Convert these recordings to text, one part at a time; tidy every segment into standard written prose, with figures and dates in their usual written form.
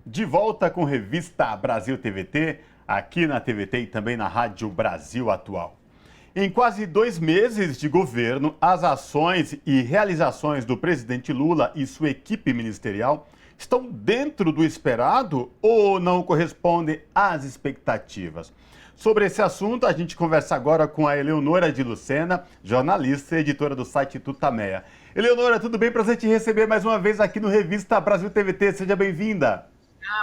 De volta com Revista Brasil TVT, aqui na TVT e também na Rádio Brasil Atual. Em quase 2 meses de governo, as ações e realizações do presidente Lula e sua equipe ministerial estão dentro do esperado ou não correspondem às expectativas? Sobre esse assunto, a gente conversa agora com a Eleonora de Lucena, jornalista e editora do site Tutameia. Eleonora, tudo bem? Prazer te receber mais uma vez aqui no Revista Brasil TVT. Seja bem-vinda.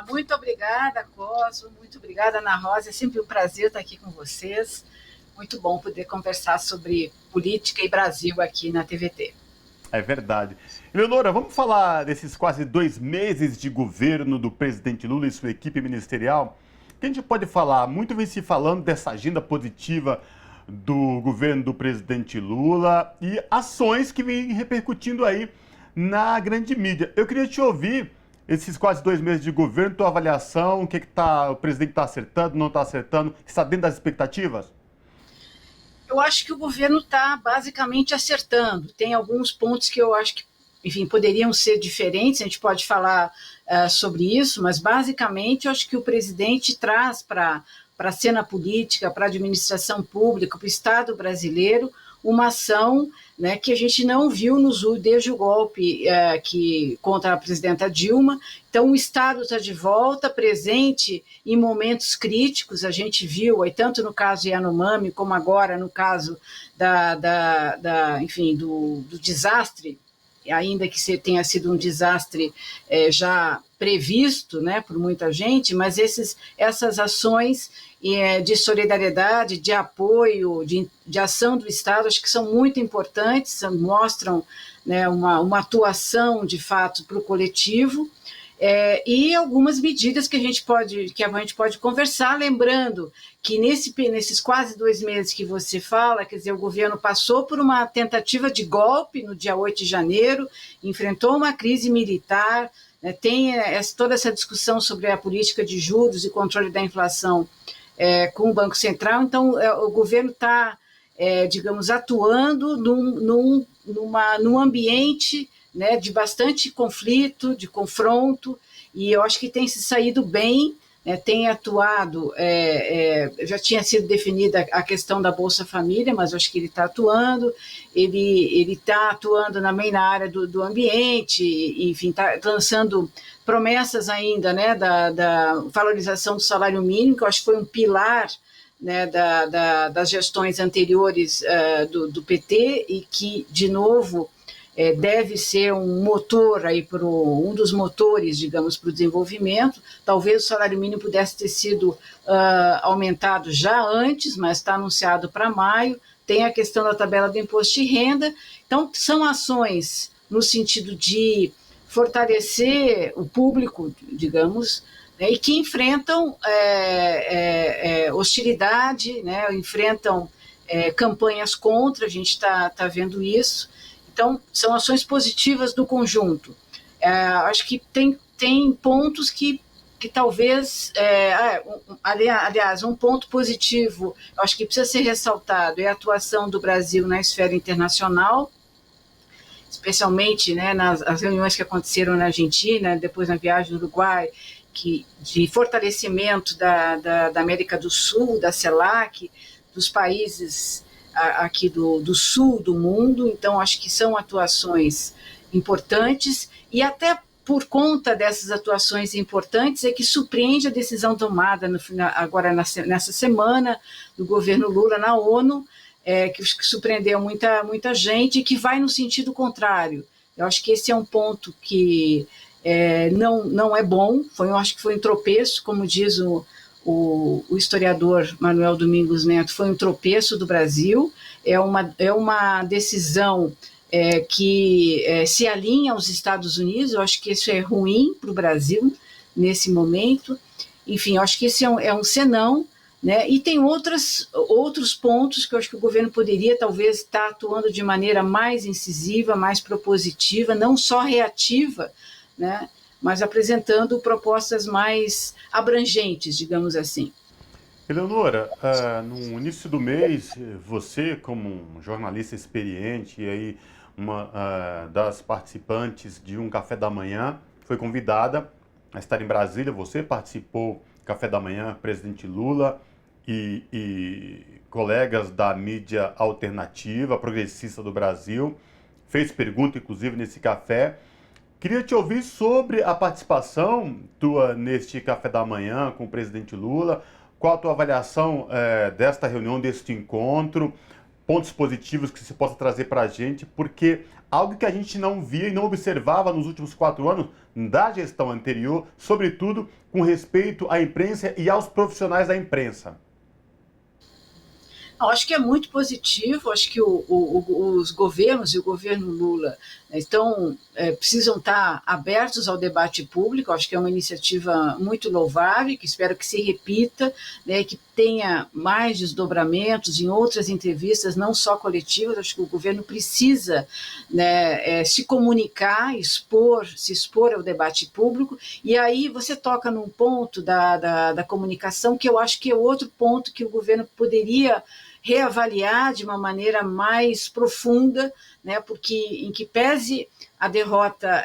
Muito obrigada, Coso, muito obrigada, Ana Rosa. É sempre um prazer estar aqui com vocês. Muito bom poder conversar sobre política e Brasil aqui na TVT. É verdade. Eleonora, vamos falar desses quase 2 meses de governo do presidente Lula e sua equipe ministerial? O que a gente pode falar? Muito vem se falando dessa agenda positiva do governo do presidente Lula e ações que vêm repercutindo aí na grande mídia. Eu queria te ouvir, esses quase 2 meses de governo, tua avaliação, o que o presidente está acertando, não está acertando, está dentro das expectativas? Eu acho que o governo está basicamente acertando. Tem alguns pontos que eu acho que, enfim, poderiam ser diferentes, a gente pode falar sobre isso, mas basicamente eu acho que o presidente traz para a cena política, para a administração pública, para o Estado brasileiro, uma ação, né, que a gente não viu desde o golpe contra a presidenta Dilma. Então, o Estado está de volta, presente em momentos críticos, a gente viu, aí, tanto no caso Yanomami, como agora no caso enfim, do desastre, ainda que tenha sido um desastre já previsto, né, por muita gente, mas essas ações de solidariedade, de apoio, de ação do Estado, acho que são muito importantes, mostram, né, uma atuação, de fato, para o coletivo, e algumas medidas que a gente pode conversar, lembrando que nesses quase 2 meses que você fala, quer dizer, o governo passou por uma tentativa de golpe no dia 8 de janeiro, enfrentou uma crise militar, né, tem toda essa discussão sobre a política de juros e controle da inflação com o Banco Central. Então, o governo está, digamos, atuando num ambiente, né, de bastante conflito, de confronto, e eu acho que tem se saído bem, né, tem atuado, já tinha sido definida a questão da Bolsa Família, mas eu acho que ele está atuando, ele está atuando também na área do ambiente, enfim, está lançando promessas ainda, né, da valorização do salário mínimo, que eu acho que foi um pilar, né, das gestões anteriores do PT, e que, de novo, deve ser um motor aí um dos motores, digamos, para o desenvolvimento. Talvez o salário mínimo pudesse ter sido aumentado já antes, mas está anunciado para maio. Tem a questão da tabela do imposto de renda. Então, são ações no sentido de fortalecer o público, digamos, né, e que enfrentam hostilidade, né, enfrentam campanhas contra, a gente está vendo isso. Então, são ações positivas do conjunto. Acho que tem pontos que talvez... aliás, um ponto positivo, acho que precisa ser ressaltado, é a atuação do Brasil na esfera internacional, especialmente, né, nas reuniões que aconteceram na Argentina, depois na viagem do Uruguai, de fortalecimento da América do Sul, da CELAC, dos países aqui do sul do mundo. Então, acho que são atuações importantes, e até por conta dessas atuações importantes é que surpreende a decisão tomada agora nessa semana do governo Lula na ONU, que surpreendeu muita gente, e que vai no sentido contrário. Eu acho que esse é um ponto que não é bom, eu acho que foi um tropeço, como diz o historiador Manuel Domingos Neto, foi um tropeço do Brasil, é uma decisão que se alinha aos Estados Unidos. Eu acho que isso é ruim para o Brasil nesse momento. Enfim, eu acho que esse é um senão, né? E tem outros pontos que eu acho que o governo poderia talvez estar atuando de maneira mais incisiva, mais propositiva, não só reativa, né, mas apresentando propostas mais abrangentes, digamos assim. Eleonora, no início do mês, você, como um jornalista experiente e aí uma das participantes de um café da manhã, foi convidada estar em Brasília. Você participou do café da manhã, presidente Lula e colegas da mídia alternativa, progressista do Brasil. Fez pergunta, inclusive, nesse café. Queria te ouvir sobre a participação tua neste café da manhã com o presidente Lula. Qual a tua avaliação desta reunião, deste encontro? Pontos positivos que você possa trazer para a gente, porque algo que a gente não via e não observava nos últimos 4 anos da gestão anterior, sobretudo com respeito à imprensa e aos profissionais da imprensa. Eu acho que é muito positivo, acho que os governos e o governo Lula precisam estar abertos ao debate público. Acho que é uma iniciativa muito louvável, que espero que se repita, né, que tenha mais desdobramentos em outras entrevistas, não só coletivas. Acho que o governo precisa, né, se comunicar, se expor ao debate público, e aí você toca num ponto da comunicação, que eu acho que é outro ponto que o governo poderia reavaliar de uma maneira mais profunda, né, porque, em que pese a derrota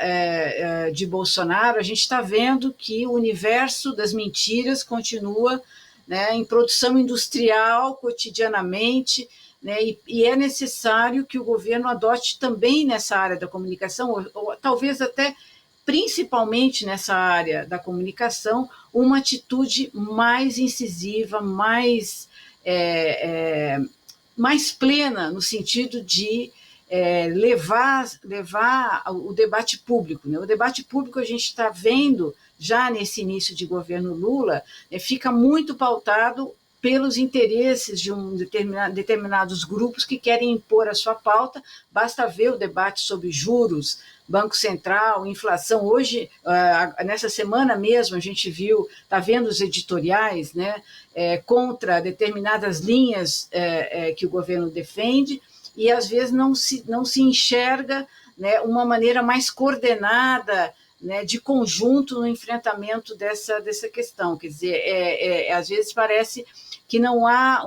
de Bolsonaro, a gente está vendo que o universo das mentiras continua, né, em produção industrial cotidianamente, né, e é necessário que o governo adote também nessa área da comunicação, ou talvez até principalmente nessa área da comunicação, uma atitude mais incisiva, mais plena, no sentido de levar o debate público, né? O debate público, a gente está vendo, já nesse início de governo Lula, fica muito pautado pelos interesses de determinados grupos que querem impor a sua pauta. Basta ver o debate sobre juros, Banco Central, inflação. Hoje, nessa semana mesmo, a gente está vendo os editoriais, né, contra determinadas linhas que o governo defende, e às vezes não se enxerga, né, uma maneira mais coordenada, né, de conjunto no enfrentamento dessa questão. Quer dizer, às vezes parece que não há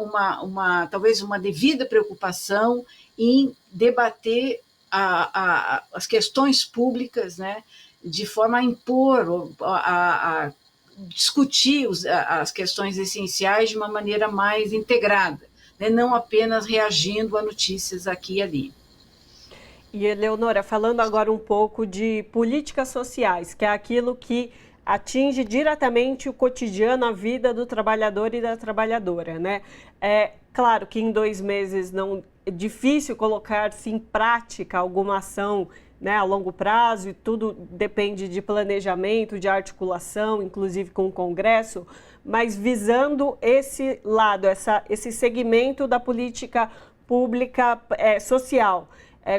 talvez uma devida preocupação em debater as questões públicas, né, de forma a impor, a discutir as questões essenciais de uma maneira mais integrada, né, não apenas reagindo a notícias aqui e ali. E, Eleonora, falando agora um pouco de políticas sociais, que é aquilo que atinge diretamente o cotidiano, a vida do trabalhador e da trabalhadora, né? É claro que em 2 meses não é difícil colocar-se em prática alguma ação, né, a longo prazo, e tudo depende de planejamento, de articulação, inclusive com o Congresso, mas visando esse lado, esse segmento da política pública social.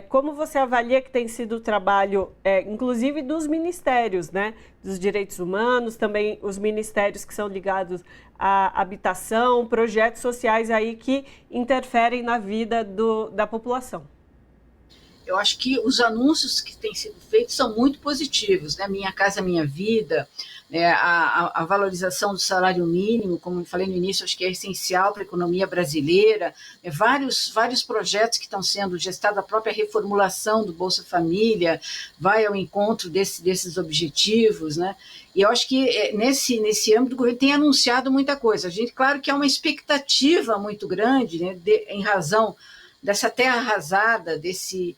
Como você avalia que tem sido o trabalho, inclusive dos ministérios, né, dos direitos humanos, também os ministérios que são ligados à habitação, projetos sociais aí que interferem na vida da população? Eu acho que os anúncios que têm sido feitos são muito positivos, né? Minha Casa Minha Vida, né? A valorização do salário mínimo, como eu falei no início, acho que é essencial para a economia brasileira, vários projetos que estão sendo gestados, a própria reformulação do Bolsa Família vai ao encontro desses objetivos, né? E eu acho que nesse âmbito o governo tem anunciado muita coisa. A gente, claro que há uma expectativa muito grande, né, em razão dessa terra arrasada, desse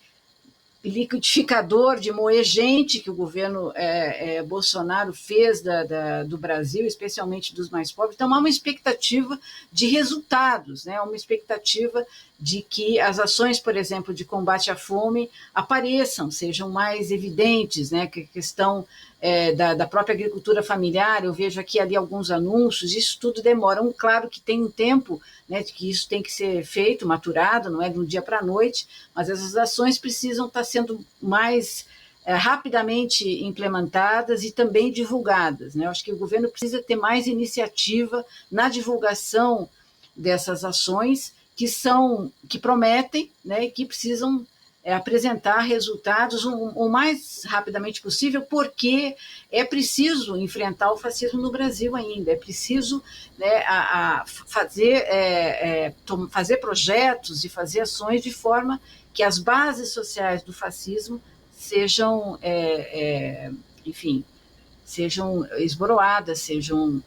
liquidificador de moer gente que o governo Bolsonaro fez do Brasil, especialmente dos mais pobres. Então, há uma expectativa de resultados, né? Uma expectativa de que as ações, por exemplo, de combate à fome apareçam, sejam mais evidentes, né? Que a questão da própria agricultura familiar, eu vejo aqui ali alguns anúncios, isso tudo demora. Claro que tem um tempo, né, de que isso tem que ser feito, maturado, não é de um dia para a noite, mas essas ações precisam estar sendo mais rapidamente implementadas e também divulgadas, né? Eu acho que o governo precisa ter mais iniciativa na divulgação dessas ações que prometem, né, e que precisam apresentar resultados o mais rapidamente possível, porque é preciso enfrentar o fascismo no Brasil ainda, é preciso, né, fazer projetos e fazer ações de forma que as bases sociais do fascismo sejam, enfim, sejam esboroadas, sejam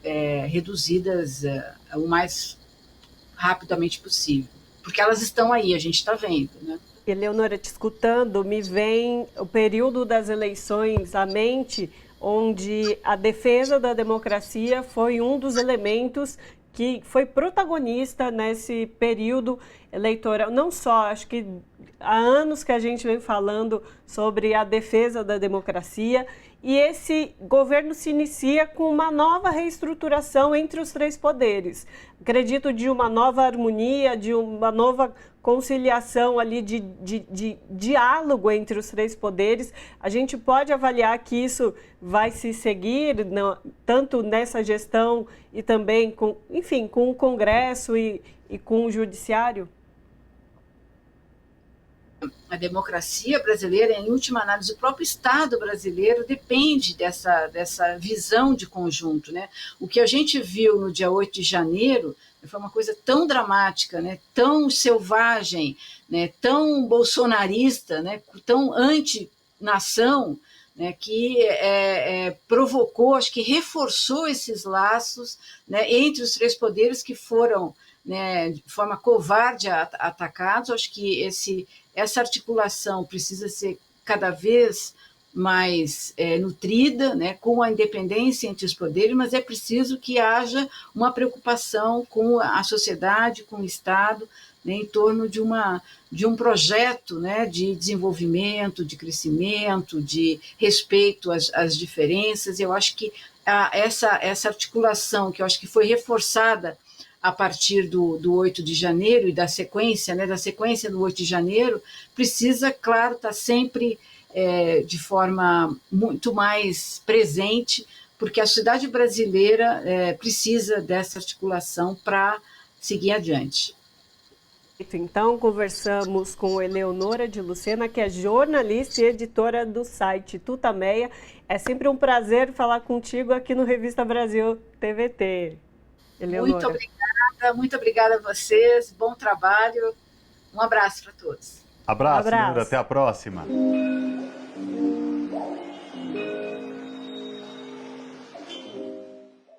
reduzidas o mais rapidamente possível. Porque elas estão aí, a gente está vendo, né? Eleonora, te escutando, me vem o período das eleições à mente, onde a defesa da democracia foi um dos elementos que foi protagonista nesse período eleitoral. Não só, acho que há anos que a gente vem falando sobre a defesa da democracia, e esse governo se inicia com uma nova reestruturação entre os três poderes. Acredito de uma nova harmonia, de uma nova conciliação ali de diálogo entre os três poderes. A gente pode avaliar que isso vai se seguir, tanto nessa gestão e também com, enfim, com o Congresso e com o Judiciário? A democracia brasileira, em última análise, o próprio Estado brasileiro depende dessa visão de conjunto, né? O que a gente viu no dia 8 de janeiro foi uma coisa tão dramática, né? Tão selvagem, né? Tão bolsonarista, né? Tão anti-nação, né? Que provocou, acho que reforçou esses laços, né? Entre os três poderes que foram, né, de forma covarde atacados. Acho que essa articulação precisa ser cada vez mais nutrida, né, com a independência entre os poderes, mas é preciso que haja uma preocupação com a sociedade, com o Estado, né, em torno de um projeto, né, de desenvolvimento, de crescimento, de respeito às diferenças. Eu acho que essa articulação, que eu acho que foi reforçada a partir do 8 de janeiro e da sequência, né, do 8 de janeiro, precisa, claro, estar sempre de forma muito mais presente, porque a sociedade brasileira precisa dessa articulação para seguir adiante. Então, conversamos com Eleonora de Lucena, que é jornalista e editora do site Tutameia. É sempre um prazer falar contigo aqui no Revista Brasil TVT. Eleonora. Muito obrigada a vocês, bom trabalho, um abraço para todos. Abraço, Eleonora, até a próxima.